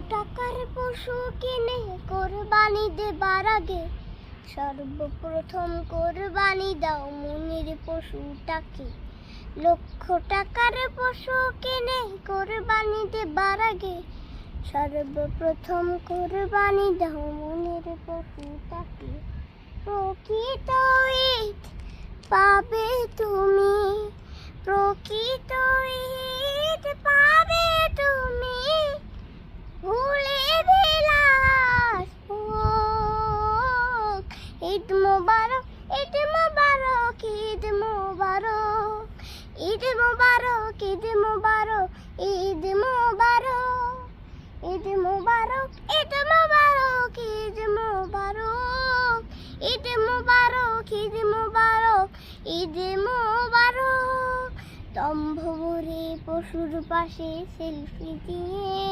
টাকার পশু কিনে কোরবানি দেবার আগে সর্বপ্রথম কোরবানি দাও মনের পশুটাকে। লক্ষ টাকার পশু কিনে কোরবানি দেবার আগে সর্বপ্রথম কোরবানি দাও মনের পশুটাকে। প্রকৃত ঈদ পাবে তুমি, প্রকৃত ঈদ পাবে তুমি, ভুলে বিলাস হোক। ঈদ মোবারক, ঈদ মোবারক, ঈদ মোবারক, ঈদ মোবারক, ঈদ মোবারক, ঈদ মোবারক, ঈদ মোবারক, ঈদ মোবারক, ঈদ মোবারক, ঈদ মোবারক, ঈদ মোবারক, ঈদ মোবারক। দম্ভ ভরে পশুর পাশে সেলফি দিয়ে